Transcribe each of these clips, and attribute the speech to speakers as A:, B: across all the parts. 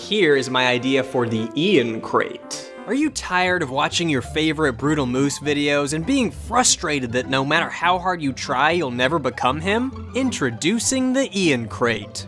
A: Here is my idea for the Ian crate. Are you tired of watching your favorite Brutalmoose videos and being frustrated that no matter how hard you try, you'll never become him? Introducing the Ian crate.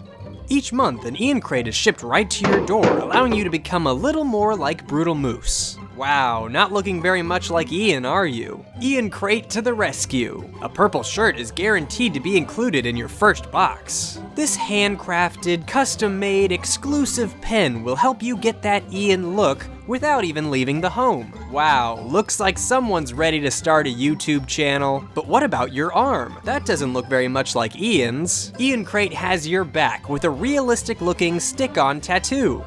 A: Each month, an Ian crate is shipped right to your door, allowing you to become a little more like Brutalmoose. Wow, not looking very much like Ian, are you? Ian crate to the rescue. A purple shirt is guaranteed to be included in your first box. This handcrafted, custom-made, exclusive pen will help you get that Ian look without even leaving the home. Wow, looks like someone's ready to start a YouTube channel. But what about your arm? That doesn't look very much like Ian's. Ian crate has your back with a realistic looking stick-on tattoo.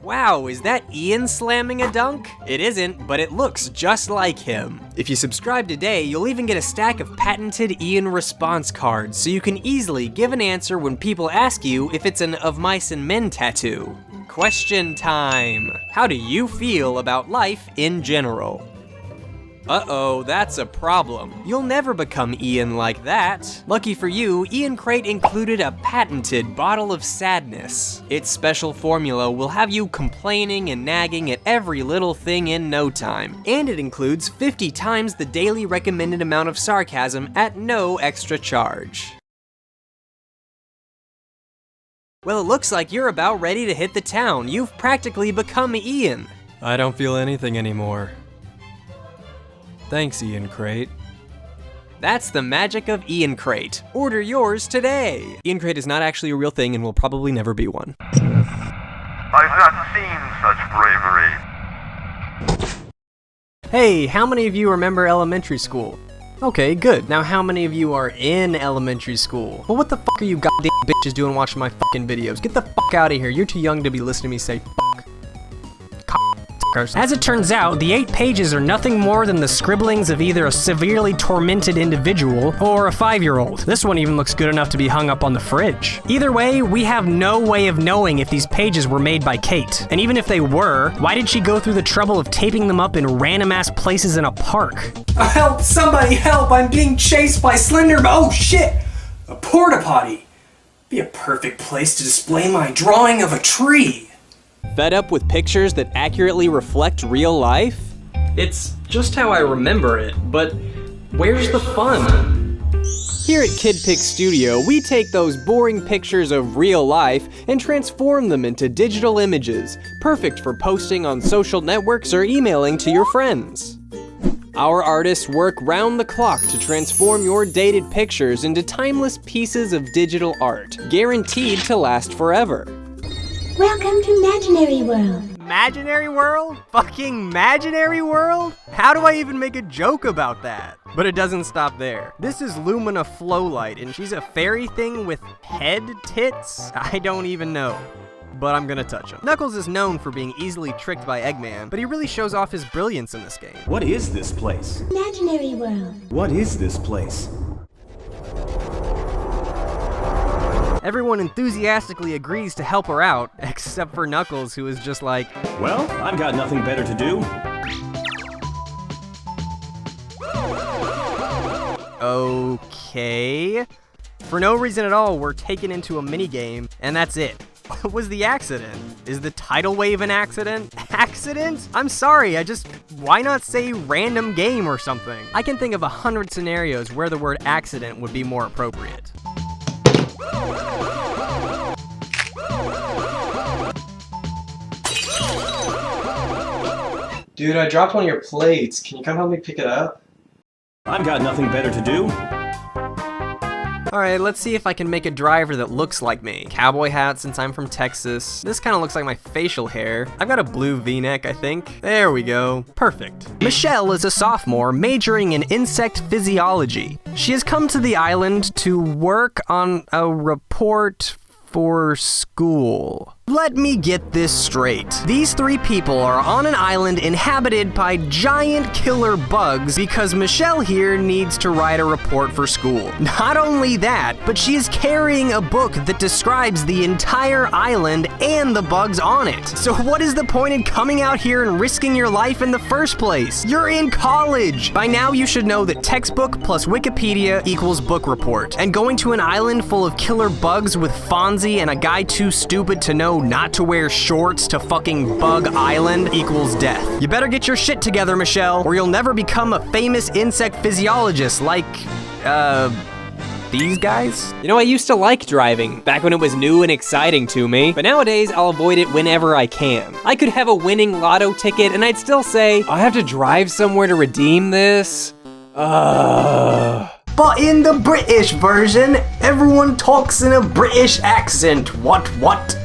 A: Wow, is that Ian slamming a dunk? It isn't, but it looks just like him. If you subscribe today, you'll even get a stack of patented Ian response cards, so you can easily give an answer when people ask you if it's an Of Mice and Men tattoo. Question time. How do you feel about life in general? Uh-oh, that's a problem. You'll never become Ian like that. Lucky for you, Ian crate included a patented bottle of sadness. Its special formula will have you complaining and nagging at every little thing in no time. And it includes 50 times the daily recommended amount of sarcasm at no extra charge. Well, it looks like you're about ready to hit the town. You've practically become Ian. I don't feel anything anymore. Thanks, Ian crate. That's the magic of Ian crate. Order yours today. Ian crate is not actually a real thing and will probably never be one.
B: I've not seen such bravery.
A: Hey, how many of you remember elementary school? Okay, good. Now how many of you are in elementary school? Well, what the fuck are you goddamn bitches doing watching my fucking videos? Get the fuck out of here. You're too young to be listening to me say fuck. As it turns out, the 8 pages are nothing more than the scribblings of either a severely tormented individual or a 5-year-old. This one even looks good enough to be hung up on the fridge. Either way, we have no way of knowing if these pages were made by Kate. And even if they were, why did she go through the trouble of taping them up in random-ass places in a park?
C: Help! Somebody help! I'm being chased by Slender... Oh shit! A porta potty! Be a perfect place to display my drawing of a tree.
A: Fed up with pictures that accurately reflect real life? It's just how I remember it, but where's the fun? Here at KidPix Studio, we take those boring pictures of real life and transform them into digital images, perfect for posting on social networks or emailing to your friends. Our artists work round the clock to transform your dated pictures into timeless pieces of digital art, guaranteed to last forever.
D: Welcome to Imaginary World.
A: Imaginary World? Fucking Imaginary World? How do I even make a joke about that? But it doesn't stop there. This is Lumina Flowlight, and she's a fairy thing with head tits? I don't even know. But I'm gonna touch him. Knuckles is known for being easily tricked by Eggman, but he really shows off his brilliance in this game.
E: What is this place?
D: Imaginary World.
E: What is this place?
A: Everyone enthusiastically agrees to help her out, except for Knuckles, who is just like,
E: Well, I've got nothing better to do.
A: okay. For no reason at all, we're taken into a minigame, and that's it. What was the accident? Is the tidal wave an accident? Accident? I'm sorry, why not say random game or something? I can think of 100 scenarios where the word accident would be more appropriate.
C: Dude, I dropped one of your plates. Can you come help me pick it up?
E: I've got nothing better to do.
A: Alright, let's see if I can make a driver that looks like me. Cowboy hat since I'm from Texas. This kind of looks like my facial hair. I've got a blue V-neck, I think. There we go. Perfect. Michelle is a sophomore majoring in insect physiology. She has come to the island to work on a report for school. Let me get this straight. These three people are on an island inhabited by giant killer bugs because Michelle here needs to write a report for school. Not only that, but she is carrying a book that describes the entire island and the bugs on it. So what is the point in coming out here and risking your life in the first place? You're in college! By now you should know that textbook plus Wikipedia equals book report. And going to an island full of killer bugs with Fonzie and a guy too stupid to know not to wear shorts to fucking Bug Island equals death. You better get your shit together, Michelle, or you'll never become a famous insect physiologist like, these guys?
C: You know, I used to like driving, back when it was new and exciting to me, but nowadays I'll avoid it whenever I can. I could have a winning lotto ticket and I'd still say, I have to drive somewhere to redeem this?
A: But in the British version, everyone talks in a British accent. What?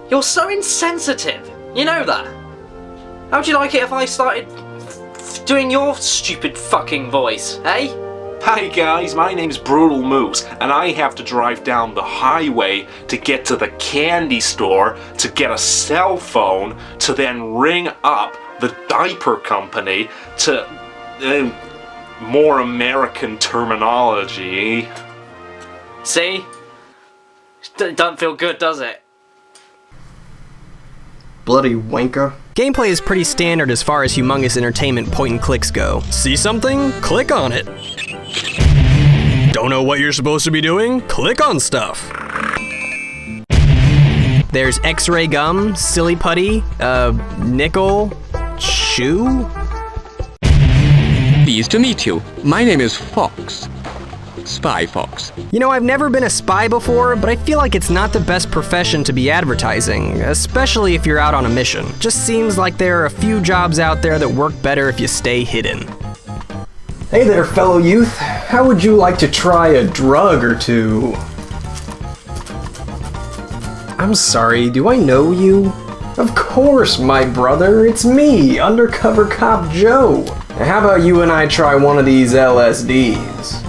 F: You're so insensitive. You know that. How'd you like it if I started doing your stupid fucking voice, eh?
G: Hi guys, my name's Brutalmoose, and I have to drive down the highway to get to the candy store to get a cell phone to then ring up the diaper company to... more American terminology.
F: See? Doesn't feel good, does it?
A: Bloody wanker. Gameplay is pretty standard as far as humongous entertainment point and clicks go. See something? Click on it. Don't know what you're supposed to be doing? Click on stuff. There's X-ray gum, silly putty, nickel, shoe?
H: Pleased to meet you. My name is Fox. Spy Fox.
A: You know, I've never been a spy before, but I feel like it's not the best profession to be advertising, especially if you're out on a mission. Just seems like there are a few jobs out there that work better if you stay hidden.
C: Hey there, fellow youth. How would you like to try a drug or two? I'm sorry, do I know you? Of course, my brother, it's me, Undercover Cop Joe. How about you and I try one of these LSDs?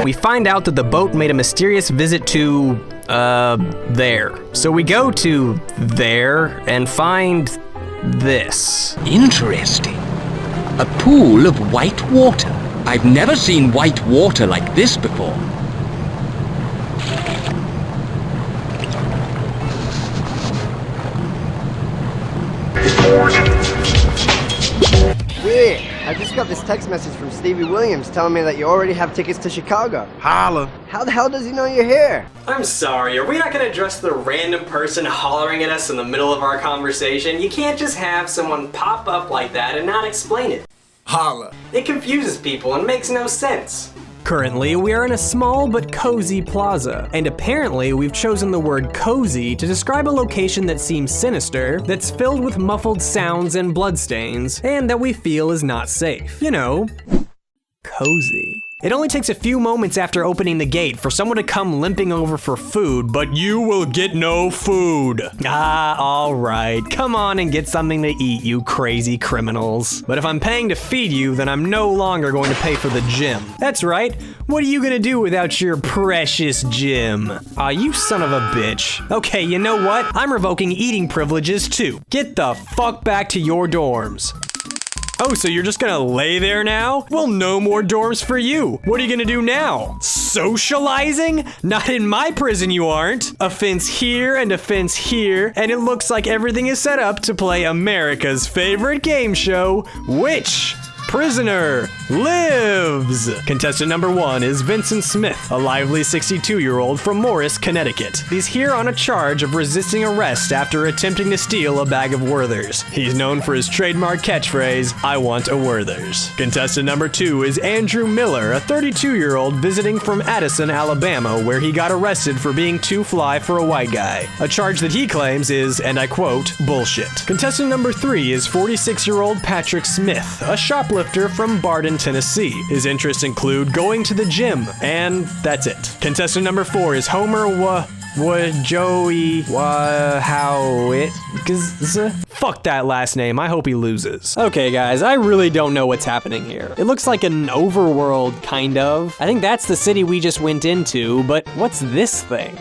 A: We find out that the boat made a mysterious visit to, there. So we go to there and find this.
H: Interesting. A pool of white water. I've never seen white water like this before.
I: Weird. I just got this text message from Stevie Williams telling me that you already have tickets to Chicago.
G: Holla.
I: How the hell does he know you're here?
C: I'm sorry, are we not gonna address the random person hollering at us in the middle of our conversation? You can't just have someone pop up like that and not explain it.
I: Holla.
C: It confuses people and makes no sense.
A: Currently, we are in a small but cozy plaza, and apparently we've chosen the word cozy to describe a location that seems sinister, that's filled with muffled sounds and bloodstains, and that we feel is not safe. You know, cozy. It only takes a few moments after opening the gate for someone to come limping over for food, but you will get no food. Ah, all right. Come on and get something to eat, you crazy criminals. But if I'm paying to feed you, then I'm no longer going to pay for the gym. That's right. What are you gonna do without your precious gym? Aw, you son of a bitch. Okay, you know what? I'm revoking eating privileges too. Get the fuck back to your dorms. Oh, so you're just gonna lay there now? Well, no more dorms for you. What are you gonna do now? Socializing? Not in my prison you aren't. A fence here and a fence here, and it looks like everything is set up to play America's favorite game show, Which Prisoner Lives? Contestant number 1 is Vincent Smith, a lively 62-year-old from Morris, Connecticut. He's here on a charge of resisting arrest after attempting to steal a bag of Werthers. He's known for his trademark catchphrase, I want a Werthers. Contestant number 2 is Andrew Miller, a 32-year-old visiting from Addison, Alabama, where he got arrested for being too fly for a white guy. A charge that he claims is, and I quote, bullshit. Contestant number 3 is 46-year-old Patrick Smith, a shoplifter from Barden, Tennessee. His interests include going to the gym, and that's it. Contestant number 4 is Homer Joey Howitt. fuck that last name, I hope he loses. Okay guys, I really don't know what's happening here. It looks like an overworld, kind of. I think that's the city we just went into, but what's this thing?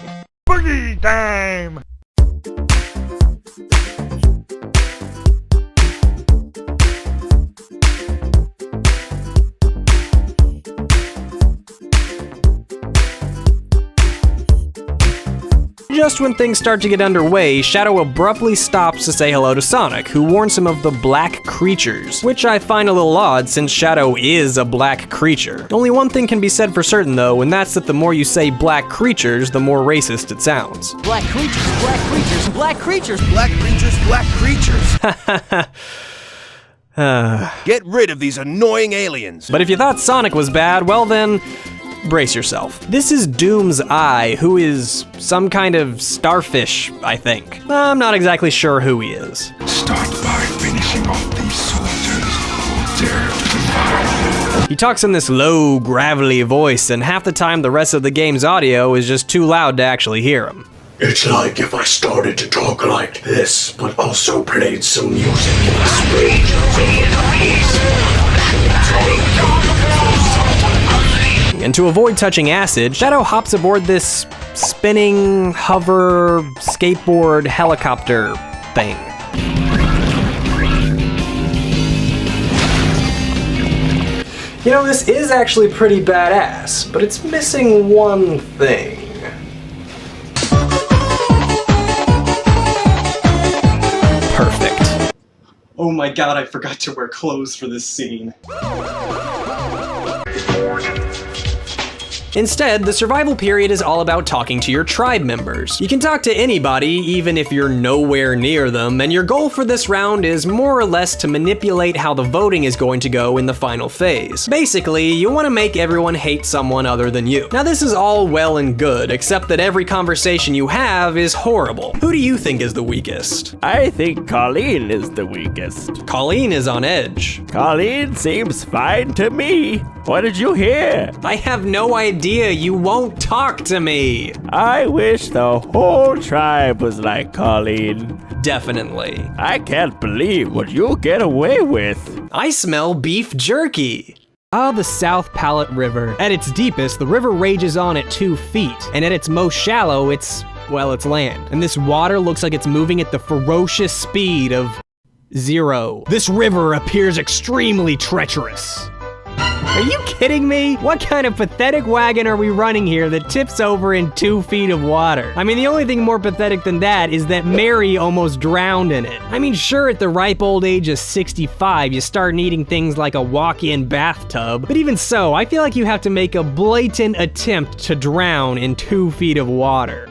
B: Boogie time!
A: Just when things start to get underway, Shadow abruptly stops to say hello to Sonic, who warns him of the black creatures, which I find a little odd since Shadow is a black creature. Only one thing can be said for certain though, and that's that the more you say black creatures, the more racist it sounds.
J: Black creatures, black creatures, black creatures,
K: black creatures, black creatures. Get rid of these annoying aliens.
A: But if you thought Sonic was bad, well then, brace yourself. This is Doom's Eye, who is some kind of starfish, I think. I'm not exactly sure who he is.
B: Start by finishing off these soldiers who dare to defy.
A: He talks in this low, gravelly voice, and half the time the rest of the game's audio is just too loud to actually hear him.
B: It's like if I started to talk like this, but also played some music in the
A: And to avoid touching acid, Shadow hops aboard this spinning, hover, skateboard, helicopter thing. You know, this is actually pretty badass, but it's missing one thing. Perfect. Oh my god, I forgot to wear clothes for this scene. Instead, the survival period is all about talking to your tribe members. You can talk to anybody, even if you're nowhere near them, and your goal for this round is more or less to manipulate how the voting is going to go in the final phase. Basically, you want to make everyone hate someone other than you. Now this is all well and good, except that every conversation you have is horrible. Who do you think is the weakest?
L: I think Colleen is the weakest.
A: Colleen is on edge.
L: Colleen seems fine to me. What did you hear?
A: I have no idea. You won't talk to me.
L: I wish the whole tribe was like Colleen.
A: Definitely.
L: I can't believe what you get away with.
A: I smell beef jerky. The South Palette River. At its deepest, the river rages on at 2 feet, and at its most shallow, it's land. And this water looks like it's moving at the ferocious speed of 0. This river appears extremely treacherous. Are you kidding me? What kind of pathetic wagon are we running here that tips over in 2 feet of water? I mean, the only thing more pathetic than that is that Mary almost drowned in it. I mean, sure, at the ripe old age of 65, you start needing things like a walk-in bathtub, but even so, I feel like you have to make a blatant attempt to drown in 2 feet of water.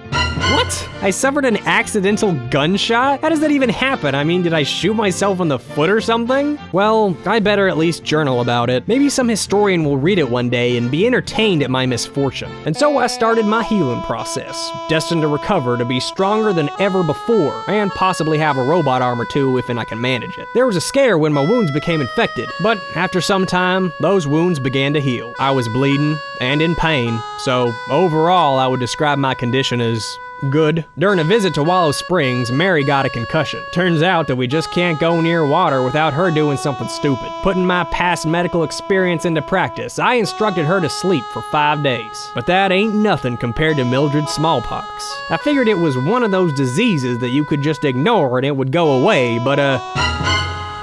A: What? I suffered an accidental gunshot? How does that even happen? I mean, did I shoot myself in the foot or something? Well, I better at least journal about it. Maybe some historian will read it one day and be entertained at my misfortune. And so I started my healing process, destined to recover to be stronger than ever before, and possibly have a robot arm or two if I can manage it. There was a scare when my wounds became infected, but after some time, those wounds began to heal. I was bleeding and in pain, so overall I would describe my condition as good. During a visit to Wallow Springs, Mary got a concussion. Turns out that we just can't go near water without her doing something stupid. Putting my past medical experience into practice, I instructed her to sleep for 5 days. But that ain't nothing compared to Mildred's smallpox. I figured it was one of those diseases that you could just ignore and it would go away, but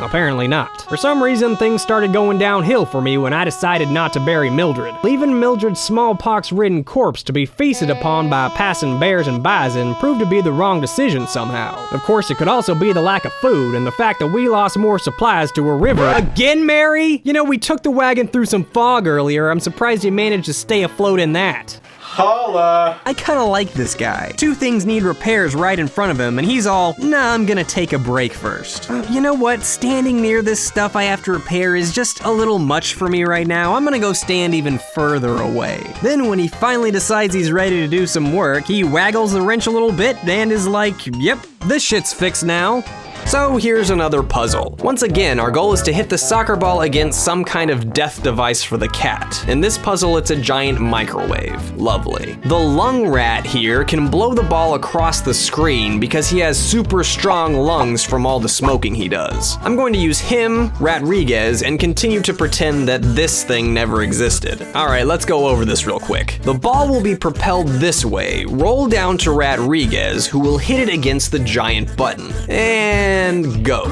A: apparently not. For some reason, things started going downhill for me when I decided not to bury Mildred. Leaving Mildred's smallpox-ridden corpse to be feasted upon by passing bears and bison proved to be the wrong decision somehow. Of course, it could also be the lack of food and the fact that we lost more supplies to a river. Again, Mary? You know, we took the wagon through some fog earlier. I'm surprised you managed to stay afloat in that.
G: Holla!
A: I kinda like this guy. 2 things need repairs right in front of him, and he's all, nah, I'm gonna take a break first. You know what? Standing near this stuff I have to repair is just a little much for me right now. I'm gonna go stand even further away. Then when he finally decides he's ready to do some work, he waggles the wrench a little bit and is like, yep, this shit's fixed now. So here's another puzzle. Once again, our goal is to hit the soccer ball against some kind of death device for the cat. In this puzzle, it's a giant microwave. Lovely. The lung rat here can blow the ball across the screen because he has super strong lungs from all the smoking he does. I'm going to use him, Rodriguez, and continue to pretend that this thing never existed. Alright, let's go over this real quick. The ball will be propelled this way, roll down to Rodriguez, who will hit it against the giant button. And go.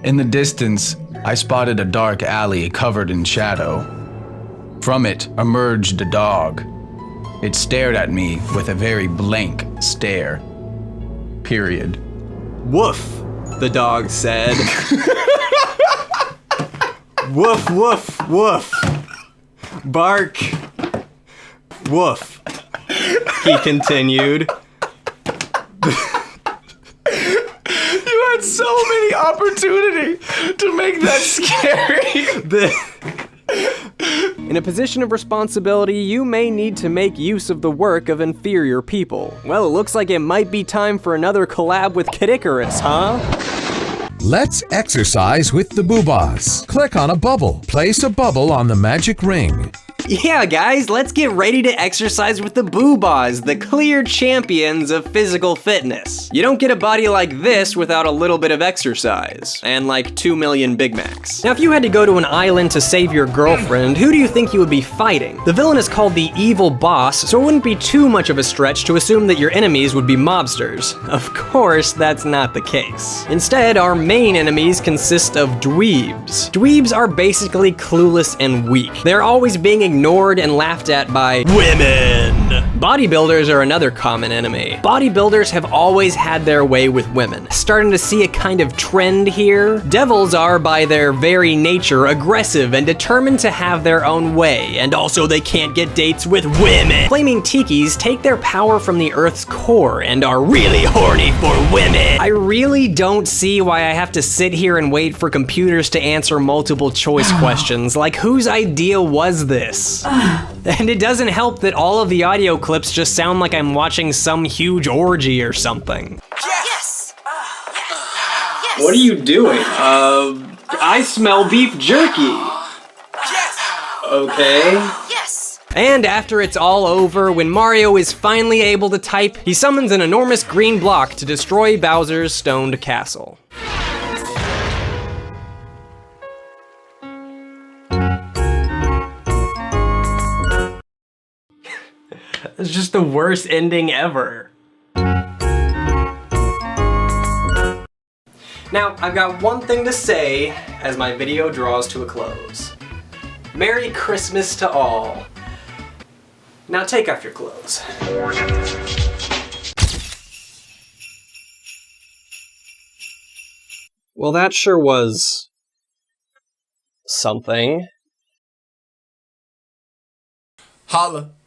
M: In the distance, I spotted a dark alley covered in shadow. From it emerged a dog. It stared at me with a very blank stare. Period.
A: Woof, the dog said. Woof, woof, woof. Bark. Woof. He continued.
M: You had so many opportunity to make that scary.
A: In a position of responsibility, you may need to make use of the work of inferior people. Well, it looks like it might be time for another collab with Kid Icarus, huh?
N: Let's exercise with the Boobas. Click on a bubble. Place a bubble on the magic ring.
A: Yeah, guys, let's get ready to exercise with the Boobas, the clear champions of physical fitness. You don't get a body like this without a little bit of exercise, and like 2 million Big Macs. Now, if you had to go to an island to save your girlfriend, who do you think you would be fighting? The villain is called the Evil Boss, so it wouldn't be too much of a stretch to assume that your enemies would be mobsters. Of course, that's not the case. Instead, our main enemies consist of dweebs. Dweebs are basically clueless and weak. They're always being ignored and laughed at by women. Bodybuilders are another common enemy. Bodybuilders have always had their way with women. Starting to see a kind of trend here. Devils are, by their very nature, aggressive and determined to have their own way, and also they can't get dates with women. Flaming tikis take their power from the Earth's core and are really horny for women. I really don't see why I have to sit here and wait for computers to answer multiple choice questions. Like, whose idea was this? And it doesn't help that all of the audio clips just sound like I'm watching some huge orgy or something.
O: Yes! Yes!
A: What are you doing? I smell beef jerky.
O: Yes!
A: Okay.
O: Yes!
A: And after it's all over, when Mario is finally able to type, he summons an enormous green block to destroy Bowser's stoned castle. It's just the worst ending ever. Now, I've got one thing to say as my video draws to a close. Merry Christmas to all. Now take off your clothes. Well, that sure was something.
M: Holla.